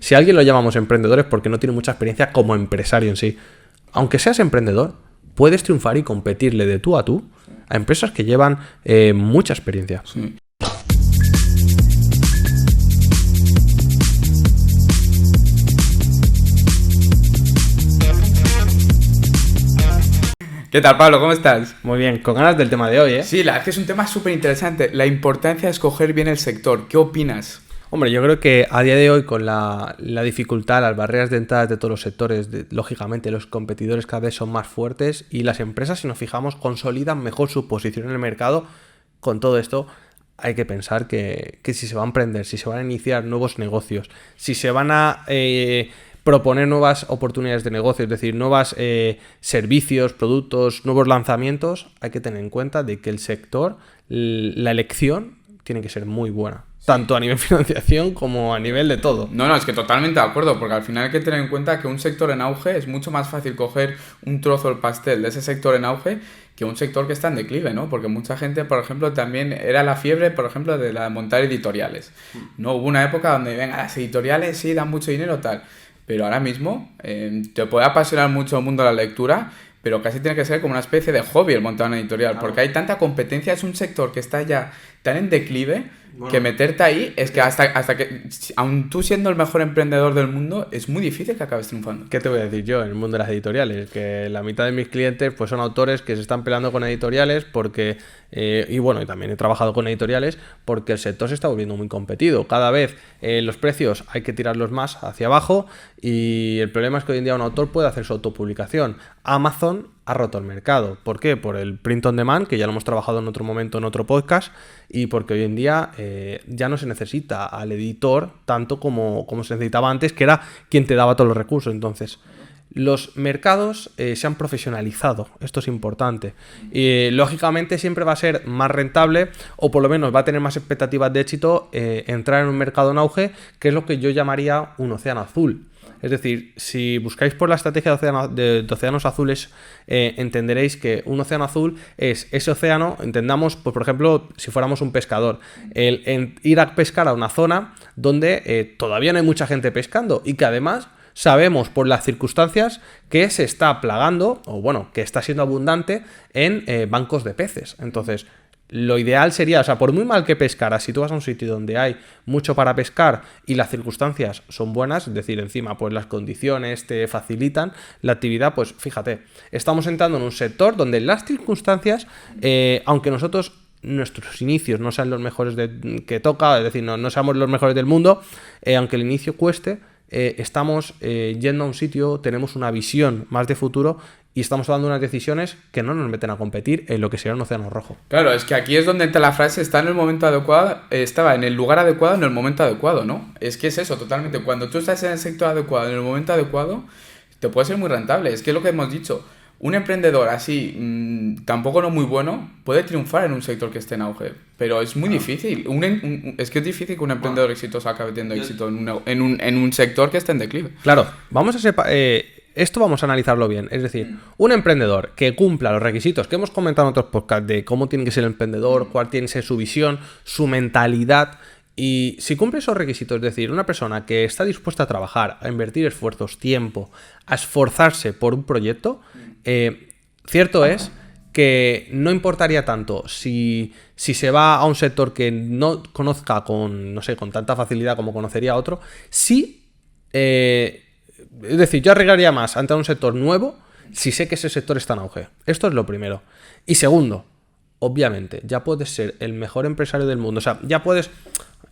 Si a alguien lo llamamos emprendedor es porque no tiene mucha experiencia como empresario en sí. Aunque seas emprendedor, puedes triunfar y competirle de tú a tú a empresas que llevan mucha experiencia. Sí. ¿Qué tal, Pablo? ¿Cómo estás? Muy bien, con ganas del tema de hoy, ¿eh? Sí, la verdad es que es un tema súper interesante. La importancia de escoger bien el sector. ¿Qué opinas? Hombre, yo creo que a día de hoy, con la dificultad, las barreras de entrada de todos los sectores, lógicamente los competidores cada vez son más fuertes y las empresas, si nos fijamos, consolidan mejor su posición en el mercado. Con todo esto, hay que pensar que si se va a emprender, si se van a iniciar nuevos negocios, si se van a proponer nuevas oportunidades de negocio, es decir, nuevos servicios, productos, nuevos lanzamientos, hay que tener en cuenta de que el sector, la elección, tiene que ser muy buena. Tanto a nivel financiación como a nivel de todo. No, es que totalmente de acuerdo, porque al final hay que tener en cuenta que un sector en auge es mucho más fácil coger un trozo del pastel de ese sector en auge que un sector que está en declive, ¿no? Porque mucha gente, por ejemplo, también era la fiebre, por ejemplo, de la de montar editoriales. No hubo una época donde, venga, las editoriales sí dan mucho dinero, tal. Pero ahora mismo te puede apasionar mucho el mundo de la lectura, pero casi tiene que ser como una especie de hobby el montar una editorial, claro. Porque hay tanta competencia, es un sector que está ya tan en declive, bueno, que meterte ahí es que hasta que, aun tú siendo el mejor emprendedor del mundo, es muy difícil que acabes triunfando. ¿Qué te voy a decir yo en el mundo de las editoriales? Que la mitad de mis clientes pues son autores que se están peleando con editoriales porque, y también he trabajado con editoriales porque el sector se está volviendo muy competido. Cada vez los precios hay que tirarlos más hacia abajo y el problema es que hoy en día un autor puede hacer su autopublicación. Amazon ha roto el mercado. ¿Por qué? Por el print on demand, que ya lo hemos trabajado en otro momento en otro podcast, y porque hoy en día ya no se necesita al editor tanto como se necesitaba antes, que era quien te daba todos los recursos. Entonces, los mercados se han profesionalizado, esto es importante. Lógicamente siempre va a ser más rentable, o por lo menos va a tener más expectativas de éxito, entrar en un mercado en auge, que es lo que yo llamaría un océano azul. Es decir, si buscáis por la estrategia de océanos azules, entenderéis que un océano azul es ese océano, entendamos, pues, por ejemplo, si fuéramos un pescador, ir a pescar a una zona donde todavía no hay mucha gente pescando y que además sabemos por las circunstancias que se está plagando, o bueno, que está siendo abundante en bancos de peces. Entonces, lo ideal sería, o sea, por muy mal que pescaras, si tú vas a un sitio donde hay mucho para pescar y las circunstancias son buenas, es decir, encima pues las condiciones te facilitan la actividad, pues fíjate, estamos entrando en un sector donde las circunstancias, aunque nuestros inicios no sean los mejores que toca, es decir, no seamos los mejores del mundo, aunque el inicio cueste, estamos yendo a un sitio, tenemos una visión más de futuro y estamos tomando unas decisiones que no nos meten a competir en lo que sería un océano rojo. Claro, es que aquí es donde entra la frase, está en el momento adecuado, estaba en el lugar adecuado en el momento adecuado, ¿no? Es que es eso, totalmente. Cuando tú estás en el sector adecuado, en el momento adecuado, te puede ser muy rentable. Es que es lo que hemos dicho. Un emprendedor así, tampoco no muy bueno, puede triunfar en un sector que esté en auge, pero es muy difícil. Es que es difícil que un emprendedor exitoso acabe teniendo éxito en un sector que esté en declive. Claro, esto vamos a analizarlo bien. Es decir, un emprendedor que cumpla los requisitos que hemos comentado en otros podcasts de cómo tiene que ser el emprendedor, cuál tiene que ser su visión, su mentalidad. Y si cumple esos requisitos, es decir, una persona que está dispuesta a trabajar, a invertir esfuerzos, tiempo, a esforzarse por un proyecto, cierto es que no importaría tanto si se va a un sector que no conozca con tanta facilidad como conocería a otro, es decir, yo arriesgaría más a entrar a un sector nuevo si sé que ese sector está en auge. Esto es lo primero. Y segundo, obviamente, ya puedes ser el mejor empresario del mundo. O sea, ya puedes...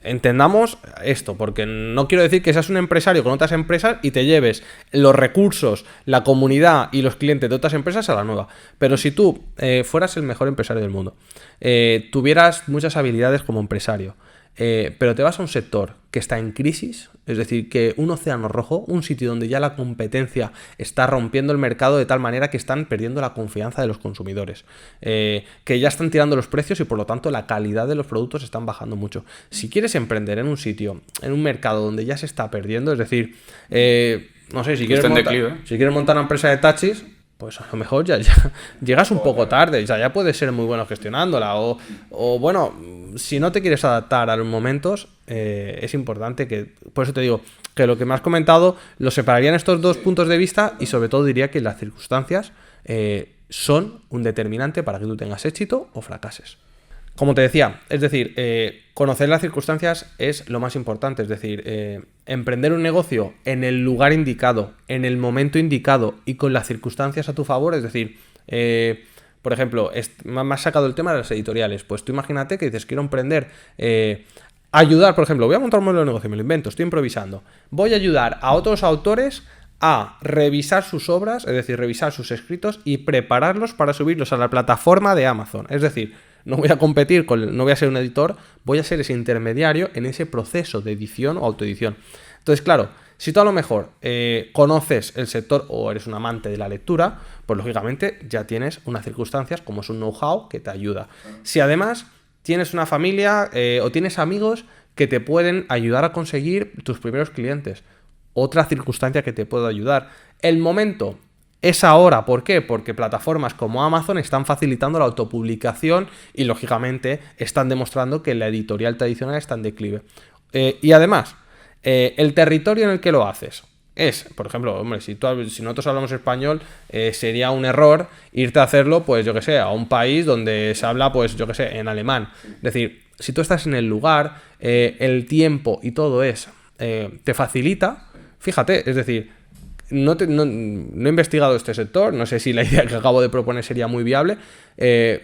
Entendamos esto, porque no quiero decir que seas un empresario con otras empresas y te lleves los recursos, la comunidad y los clientes de otras empresas a la nueva. Pero si tú fueras el mejor empresario del mundo, tuvieras muchas habilidades como empresario, pero te vas a un sector que está en crisis, es decir, que un océano rojo, un sitio donde ya la competencia está rompiendo el mercado de tal manera que están perdiendo la confianza de los consumidores, que ya están tirando los precios y por lo tanto la calidad de los productos están bajando mucho. Si quieres emprender en un sitio, en un mercado donde ya se está perdiendo, es decir, no sé, si quieres montar una empresa de taxis, pues a lo mejor ya llegas un poco tarde, ya puedes ser muy bueno gestionándola. O bueno, si no te quieres adaptar a los momentos, es importante que, por eso te digo, que lo que me has comentado lo separaría en estos dos puntos de vista y sobre todo diría que las circunstancias son un determinante para que tú tengas éxito o fracases. Como te decía, es decir, conocer las circunstancias es lo más importante, es decir, emprender un negocio en el lugar indicado, en el momento indicado y con las circunstancias a tu favor, es decir, por ejemplo, me has sacado el tema de las editoriales, pues tú imagínate que dices, quiero emprender, ayudar, por ejemplo, voy a montar un modelo de negocio, me lo invento, estoy improvisando, voy a ayudar a otros autores a revisar sus obras, es decir, revisar sus escritos y prepararlos para subirlos a la plataforma de Amazon, es decir, no voy a competir, no voy a ser un editor, voy a ser ese intermediario en ese proceso de edición o autoedición. Entonces, claro, si tú a lo mejor conoces el sector o eres un amante de la lectura, pues lógicamente ya tienes unas circunstancias como es un know-how que te ayuda. Si además tienes una familia o tienes amigos que te pueden ayudar a conseguir tus primeros clientes, otra circunstancia que te puede ayudar. El momento es ahora, ¿por qué? Porque plataformas como Amazon están facilitando la autopublicación y lógicamente están demostrando que la editorial tradicional está en declive. Y además, el territorio en el que lo haces es, por ejemplo, hombre, si nosotros hablamos español, sería un error irte a hacerlo, pues yo que sé, a un país donde se habla, pues yo que sé, en alemán. Es decir, si tú estás en el lugar, el tiempo y todo eso te facilita, fíjate, es decir, no he investigado este sector, no sé si la idea que acabo de proponer sería muy viable,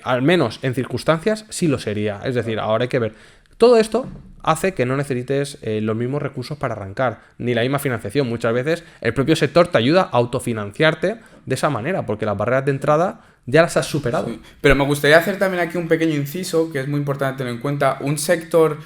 al menos en circunstancias sí lo sería, es decir, ahora hay que ver. Todo esto hace que no necesites los mismos recursos para arrancar, ni la misma financiación. Muchas veces el propio sector te ayuda a autofinanciarte de esa manera, porque las barreras de entrada ya las has superado. Sí. Pero me gustaría hacer también aquí un pequeño inciso, que es muy importante tener en cuenta. Un sector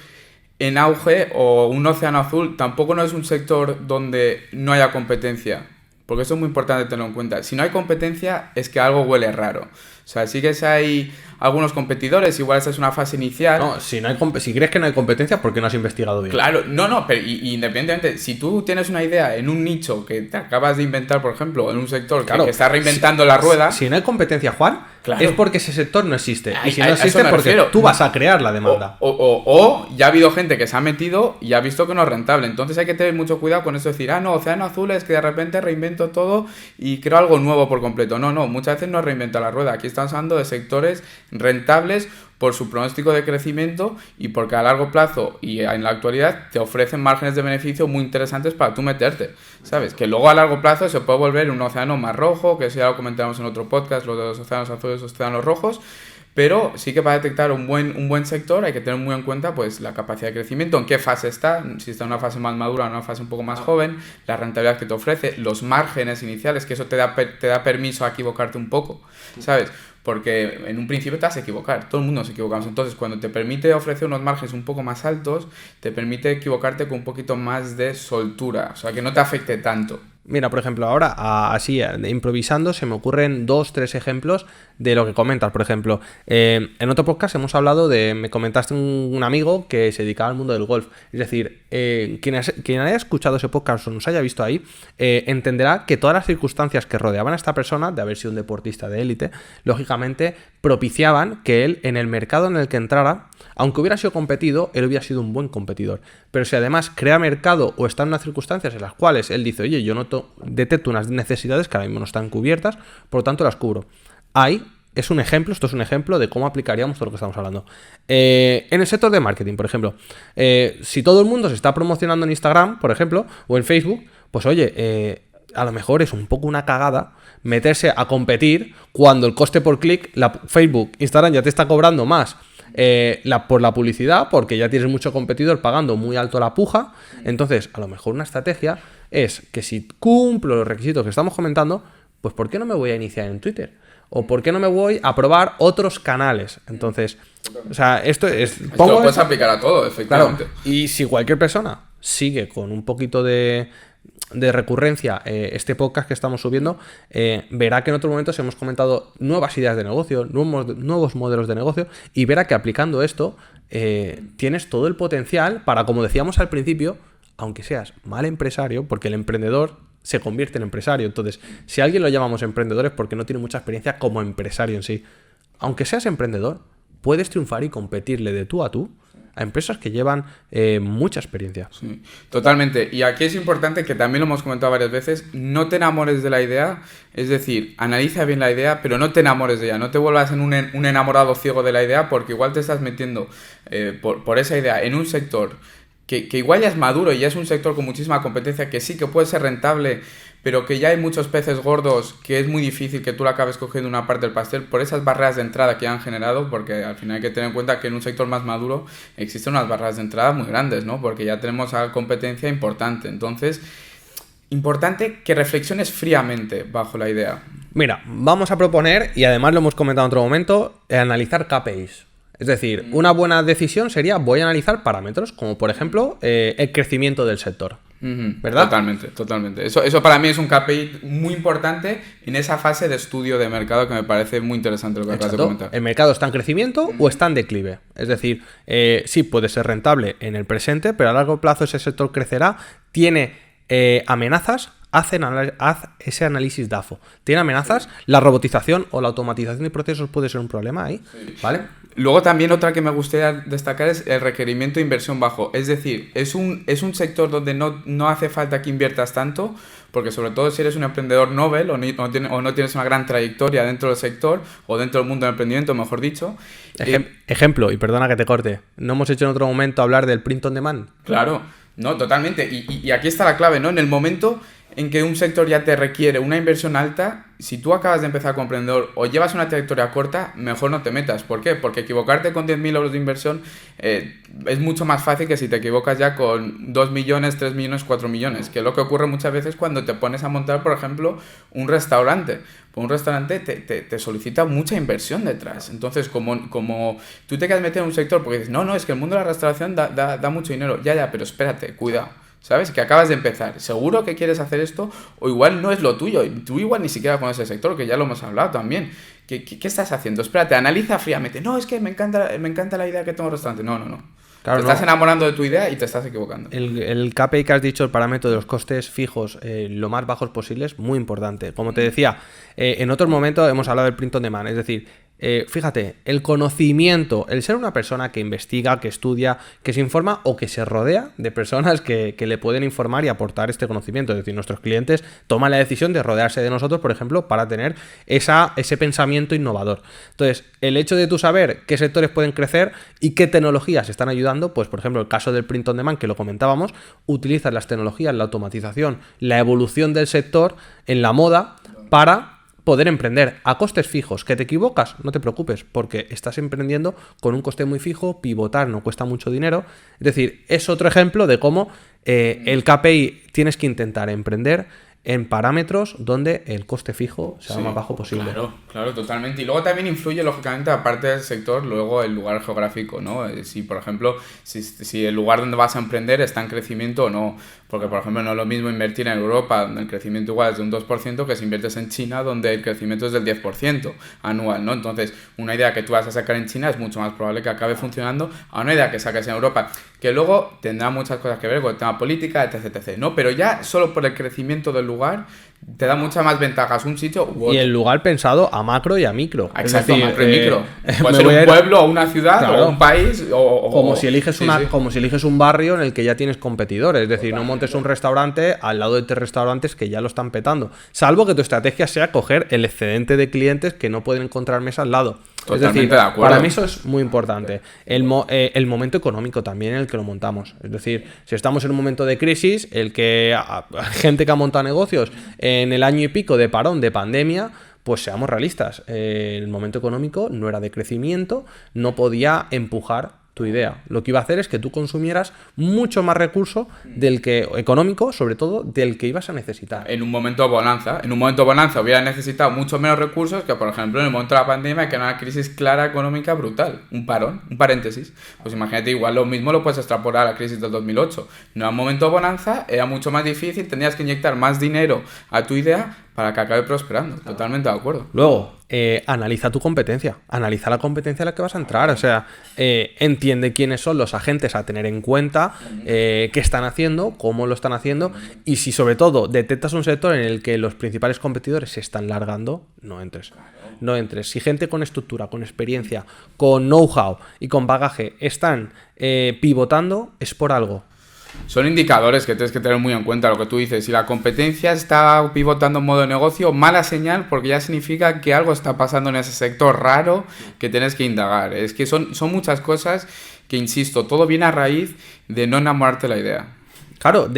en auge o un océano azul tampoco no es un sector donde no haya competencia, porque eso es muy importante tenerlo en cuenta. Si no hay competencia es que algo huele raro. O sea, sí que si hay algunos competidores, igual esa es una fase inicial. No, si crees que no hay competencia, ¿por qué no has investigado bien? Claro, no, pero independientemente, si tú tienes una idea en un nicho que te acabas de inventar, por ejemplo, en un sector que está reinventando la rueda... Si no hay competencia, Juan, claro, es porque ese sector no existe. Y si no a existe, eso me porque refiero. Tú vas a crear la demanda. O ya ha habido gente que se ha metido y ha visto que no es rentable. Entonces hay que tener mucho cuidado con eso, decir, no, océano azul es que de repente reinvento todo y creo algo nuevo por completo. No, muchas veces no reinventa la rueda. Aquí estamos hablando de sectores rentables por su pronóstico de crecimiento y porque a largo plazo y en la actualidad te ofrecen márgenes de beneficio muy interesantes para tú meterte, ¿sabes? Que luego a largo plazo se puede volver un océano más rojo, que eso ya lo comentábamos en otro podcast, lo de los océanos azules y los océanos rojos, pero sí que para detectar un buen sector hay que tener muy en cuenta pues la capacidad de crecimiento, en qué fase está, si está en una fase más madura o en una fase un poco más joven, la rentabilidad que te ofrece, los márgenes iniciales, que eso te da permiso a equivocarte un poco, ¿sabes? Porque en un principio te vas a equivocar, todo el mundo nos equivocamos. Entonces, cuando te permite ofrecer unos márgenes un poco más altos, te permite equivocarte con un poquito más de soltura, o sea, que no te afecte tanto. Mira, por ejemplo, ahora, así, improvisando, se me ocurren 2-3 ejemplos de lo que comentas. Por ejemplo, en otro podcast hemos hablado me comentaste un amigo que se dedicaba al mundo del golf. Es decir, quien haya escuchado ese podcast o nos haya visto ahí, entenderá que todas las circunstancias que rodeaban a esta persona, de haber sido un deportista de élite, lógicamente propiciaban que él, en el mercado en el que entrara, aunque hubiera sido competido, él hubiera sido un buen competidor. Pero si además crea mercado o está en unas circunstancias en las cuales él dice, oye, yo detecto unas necesidades que ahora mismo no están cubiertas, por lo tanto las cubro. Ahí esto es un ejemplo de cómo aplicaríamos todo lo que estamos hablando. En el sector de marketing, por ejemplo, si todo el mundo se está promocionando en Instagram, por ejemplo, o en Facebook, pues oye, a lo mejor es un poco una cagada meterse a competir cuando el coste por clic, Facebook, Instagram ya te está cobrando más por la publicidad, porque ya tienes mucho competidor pagando muy alto la puja. Entonces, a lo mejor una estrategia es que si cumplo los requisitos que estamos comentando, pues ¿por qué no me voy a iniciar en Twitter? ¿O por qué no me voy a probar otros canales? Entonces, o sea, esto lo puedes aplicar a todo, efectivamente. Claro, y si cualquier persona sigue con un poquito de recurrencia este podcast que estamos subiendo, verá que en otros momentos hemos comentado nuevas ideas de negocio, nuevos modelos de negocio, y verá que aplicando esto tienes todo el potencial para, como decíamos al principio, aunque seas mal empresario, porque el emprendedor se convierte en empresario. Entonces, si a alguien lo llamamos emprendedor es porque no tiene mucha experiencia como empresario en sí. Aunque seas emprendedor, puedes triunfar y competirle de tú a tú a empresas que llevan mucha experiencia. Sí, totalmente. Y aquí es importante, que también lo hemos comentado varias veces, no te enamores de la idea, es decir, analiza bien la idea, pero no te enamores de ella, no te vuelvas en un enamorado ciego de la idea, porque igual te estás metiendo por esa idea en un sector que igual ya es maduro y ya es un sector con muchísima competencia, que sí que puede ser rentable, pero que ya hay muchos peces gordos, que es muy difícil que tú le acabes cogiendo una parte del pastel por esas barreras de entrada que han generado, porque al final hay que tener en cuenta que en un sector más maduro existen unas barreras de entrada muy grandes, ¿no? Porque ya tenemos a competencia importante. Entonces, importante que reflexiones fríamente bajo la idea. Mira, vamos a proponer, y además lo hemos comentado en otro momento, analizar KPIs. Es decir, una buena decisión sería, voy a analizar parámetros, como por ejemplo el crecimiento del sector. ¿Verdad? Totalmente. Eso para mí es un KPI muy importante en esa fase de estudio de mercado, que me parece muy interesante lo que acabas de comentar. ¿El mercado está en crecimiento o está en declive? Es decir, sí puede ser rentable en el presente, pero a largo plazo ese sector crecerá, tiene amenazas. Haz ese análisis DAFO. ¿Tiene amenazas? La robotización o la automatización de procesos puede ser un problema ahí, ¿vale? Luego también otra que me gustaría destacar es el requerimiento de inversión bajo. Es decir, es un sector donde no hace falta que inviertas tanto, porque sobre todo si eres un emprendedor novel o no tienes una gran trayectoria dentro del sector o dentro del mundo del emprendimiento, mejor dicho. Ejemplo, y perdona que te corte, ¿no hemos hecho en otro momento hablar del print on demand? Claro, no, totalmente. Y aquí está la clave, ¿no? En el momento en que un sector ya te requiere una inversión alta, si tú acabas de empezar como emprendedor o llevas una trayectoria corta, mejor no te metas. ¿Por qué? Porque equivocarte con 10.000 euros de inversión es mucho más fácil que si te equivocas ya con 2 millones, 3 millones, 4 millones, que es lo que ocurre muchas veces cuando te pones a montar, por ejemplo, un restaurante. Pues un restaurante te solicita mucha inversión detrás. Entonces, como tú te quedas metido en un sector porque dices, no, es que el mundo de la restauración da mucho dinero. Ya, pero espérate, cuidado. ¿Sabes? Que acabas de empezar. Seguro que quieres hacer esto, o igual no es lo tuyo. Tú igual ni siquiera conoces el sector, que ya lo hemos hablado también. ¿Qué estás haciendo? Espérate, analiza fríamente. No, es que me encanta la idea que tengo el restaurante. No. Claro, te estás enamorando de tu idea y te estás equivocando. El KPI que has dicho, el parámetro de los costes fijos lo más bajos posibles, muy importante. Como te decía, en otros momentos hemos hablado del print on demand. Es decir, fíjate, el conocimiento, el ser una persona que investiga, que estudia, que se informa o que se rodea de personas que le pueden informar y aportar este conocimiento. Es decir, nuestros clientes toman la decisión de rodearse de nosotros, por ejemplo, para tener ese pensamiento innovador. Entonces, el hecho de tú saber qué sectores pueden crecer y qué tecnologías están ayudando, pues por ejemplo, el caso del print on demand, que lo comentábamos, utilizas las tecnologías, la automatización, la evolución del sector en la moda para poder emprender a costes fijos. ¿Que te equivocas? No te preocupes, porque estás emprendiendo con un coste muy fijo, pivotar no cuesta mucho dinero. Es decir, es otro ejemplo de cómo el KPI tienes que intentar emprender en parámetros donde el coste fijo sea lo más bajo posible. Claro, totalmente. Y luego también influye, lógicamente, aparte del sector, luego el lugar geográfico, ¿no? Si, por ejemplo, si el lugar donde vas a emprender está en crecimiento o no. Porque, por ejemplo, no es lo mismo invertir en Europa, donde el crecimiento igual es de un 2%, que si inviertes en China, donde el crecimiento es del 10% anual, ¿no? Entonces, una idea que tú vas a sacar en China es mucho más probable que acabe funcionando a una idea que saques en Europa, que luego tendrá muchas cosas que ver con el tema política, etc., ¿no? Pero ya solo por el crecimiento del lugar te da muchas más ventajas un sitio u otro. Y el lugar pensado a macro y a micro. Exacto, es decir, macro y micro. Puede ser un pueblo o una ciudad o un país como si eliges un barrio en el que ya tienes competidores. Es decir, no montes un restaurante al lado de 3 restaurantes que ya lo están petando. Salvo que tu estrategia sea coger el excedente de clientes que no pueden encontrar mesa al lado. Totalmente, es decir, de acuerdo. Para mí eso es muy importante. El momento económico también en el que lo montamos. Es decir, si estamos en un momento de crisis, gente que ha montado negocios en el año y pico de parón, de pandemia, pues seamos realistas. El momento económico no era de crecimiento, no podía empujar tu idea. Lo que iba a hacer es que tú consumieras mucho más recurso económico, sobre todo del que ibas a necesitar. En un momento bonanza hubieras necesitado mucho menos recursos que, por ejemplo, en el momento de la pandemia, que era una crisis clara económica brutal, un parón, un paréntesis. Pues imagínate, igual lo mismo lo puedes extrapolar a la crisis del 2008. No era un momento bonanza, era mucho más difícil, tenías que inyectar más dinero a tu idea para que acabe prosperando. Totalmente de acuerdo. Luego, analiza tu competencia, analiza la competencia a la que vas a entrar, o sea, entiende quiénes son los agentes a tener en cuenta, qué están haciendo, cómo lo están haciendo, y si sobre todo detectas un sector en el que los principales competidores se están largando, no entres. No entres. Si gente con estructura, con experiencia, con know-how y con bagaje están pivotando, es por algo. Son indicadores que tienes que tener muy en cuenta lo que tú dices. Si la competencia está pivotando en modo negocio, mala señal, porque ya significa que algo está pasando en ese sector raro que tienes que indagar. Es que son muchas cosas que, insisto, todo viene a raíz de no enamorarte de la idea. Claro,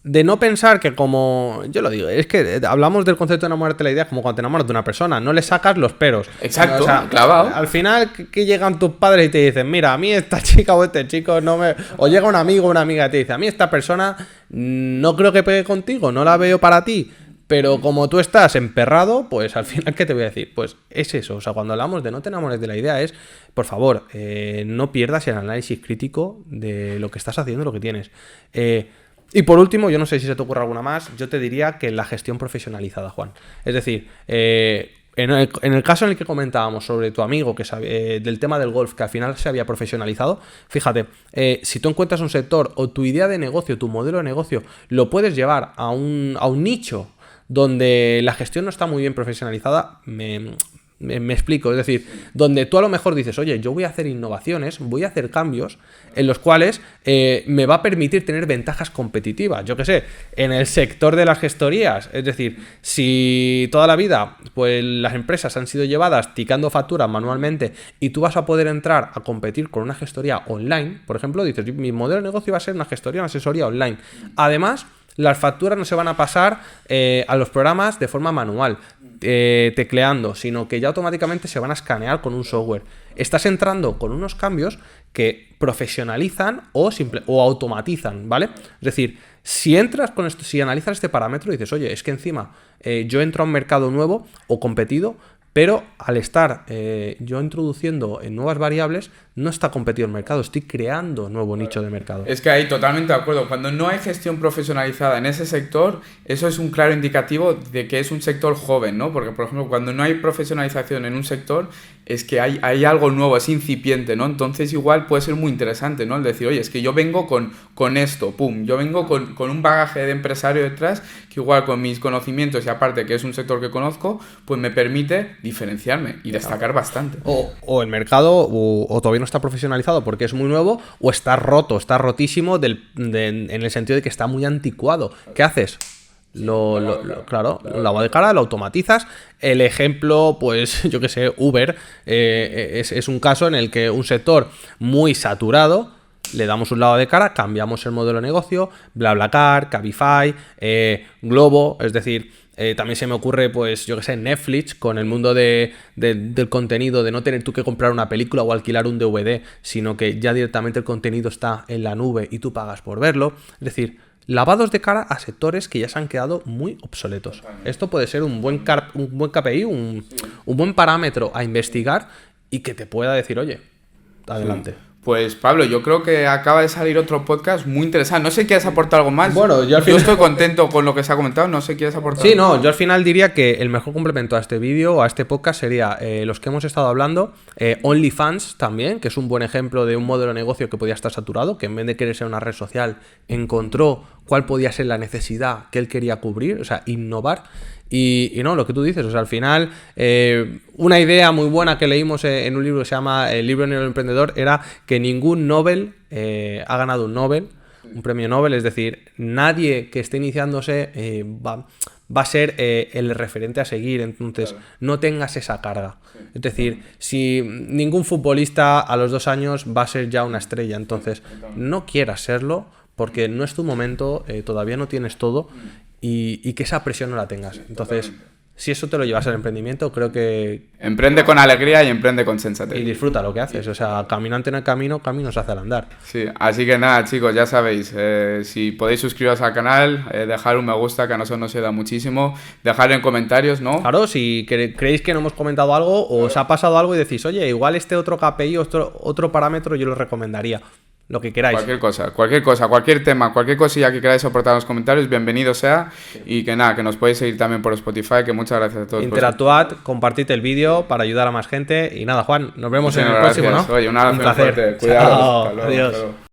de no pensar que, como yo lo digo, es que hablamos del concepto de enamorarte de la idea como cuando te enamoras de una persona, no le sacas los peros. Exacto, o sea, clavado. Al final que llegan tus padres y te dicen, mira, a mí esta chica o este chico no me... O llega un amigo o una amiga y te dice, a mí esta persona no creo que pegue contigo, no la veo para ti. Pero como tú estás emperrado, pues al final, ¿qué te voy a decir? Pues es eso, o sea, cuando hablamos de no te enamores de la idea es, por favor, no pierdas el análisis crítico de lo que estás haciendo, lo que tienes. Y por último, yo no sé si se te ocurre alguna más, yo te diría que la gestión profesionalizada, Juan. Es decir, en el caso en el que comentábamos sobre tu amigo del tema del golf, que al final se había profesionalizado, fíjate, si tú encuentras un sector o tu idea de negocio, tu modelo de negocio, lo puedes llevar a un nicho donde la gestión no está muy bien profesionalizada, me explico, es decir, donde tú a lo mejor dices, oye, yo voy a hacer innovaciones, voy a hacer cambios en los cuales me va a permitir tener ventajas competitivas, yo qué sé, en el sector de las gestorías, es decir, si toda la vida pues las empresas han sido llevadas ticando facturas manualmente y tú vas a poder entrar a competir con una gestoría online, por ejemplo, dices, mi modelo de negocio va a ser una gestoría, una asesoría online, además las facturas no se van a pasar a los programas de forma manual, tecleando, sino que ya automáticamente se van a escanear con un software. Estás entrando con unos cambios que profesionalizan o automatizan, ¿vale? Es decir, si entras con esto, si analizas este parámetro y dices, oye, es que encima yo entro a un mercado nuevo o competido, pero al estar yo introduciendo en nuevas variables, no está competido el mercado, estoy creando nuevo nicho de mercado. Es que ahí totalmente de acuerdo. Cuando no hay gestión profesionalizada en ese sector, eso es un claro indicativo de que es un sector joven, ¿no? Porque, por ejemplo, cuando no hay profesionalización en un sector, es que hay algo nuevo, es incipiente, ¿no? Entonces igual puede ser muy interesante, ¿no? El decir, oye, es que yo vengo con esto, pum, yo vengo con un bagaje de empresario detrás, que igual con mis conocimientos y aparte que es un sector que conozco, pues me permite diferenciarme y destacar bastante. O el mercado o todavía no está profesionalizado porque es muy nuevo, o está roto, está rotísimo en el sentido de que está muy anticuado. ¿Qué haces? Claro, lavado de cara, lo automatizas. El ejemplo, pues yo que sé, Uber es un caso en el que un sector muy saturado, le damos un lavado de cara, cambiamos el modelo de negocio, BlaBlaCar, Cabify, Globo, es decir, también se me ocurre, pues, yo que sé, Netflix, con el mundo del contenido, de no tener tú que comprar una película o alquilar un DVD, sino que ya directamente el contenido está en la nube y tú pagas por verlo. Es decir, lavados de cara a sectores que ya se han quedado muy obsoletos. Esto puede ser un buen KPI, un buen parámetro a investigar y que te pueda decir, oye, adelante. Sí. Pues Pablo, yo creo que acaba de salir otro podcast muy interesante. No sé si quieres aportar algo más. Bueno, yo estoy contento con lo que se ha comentado. No sé si quieres aportar algo. No, yo al final diría que el mejor complemento a este vídeo o a este podcast sería los que hemos estado hablando. OnlyFans también, que es un buen ejemplo de un modelo de negocio que podía estar saturado, que en vez de querer ser una red social, encontró cuál podía ser la necesidad que él quería cubrir, o sea, innovar. Y no, lo que tú dices, o sea, al final, una idea muy buena que leímos en un libro que se llama El libro del emprendedor era que ningún Nobel ha ganado un Nobel, un premio Nobel, es decir, nadie que esté iniciándose va a ser el referente a seguir, entonces no tengas esa carga. Es decir, si ningún futbolista a los 2 años va a ser ya una estrella, entonces no quieras serlo porque no es tu momento, todavía no tienes todo. Y que esa presión no la tengas. Entonces, si eso te lo llevas al emprendimiento, creo que... Emprende con alegría y emprende con sensatez. Y disfruta lo que haces. O sea, caminante en el camino, camino se hace al andar. Sí, así que nada, chicos, ya sabéis. Si podéis suscribiros al canal, dejar un me gusta, que a nosotros nos ayuda muchísimo. Dejar en comentarios, ¿no? Claro, si creéis que no hemos comentado algo o os ha pasado algo y decís, oye, igual este otro KPI, otro parámetro yo lo recomendaría. lo que queráis. Cualquier tema, cualquier cosilla que queráis aportar en los comentarios, bienvenido sea. Y que nada, que nos podéis seguir también por Spotify, que muchas gracias a todos. Interactuad, compartid el vídeo para ayudar a más gente. Y nada, Juan, nos vemos en el próximo, ¿no? Oye, un abrazo placer. fuerte. Cuidados. Chao, adiós.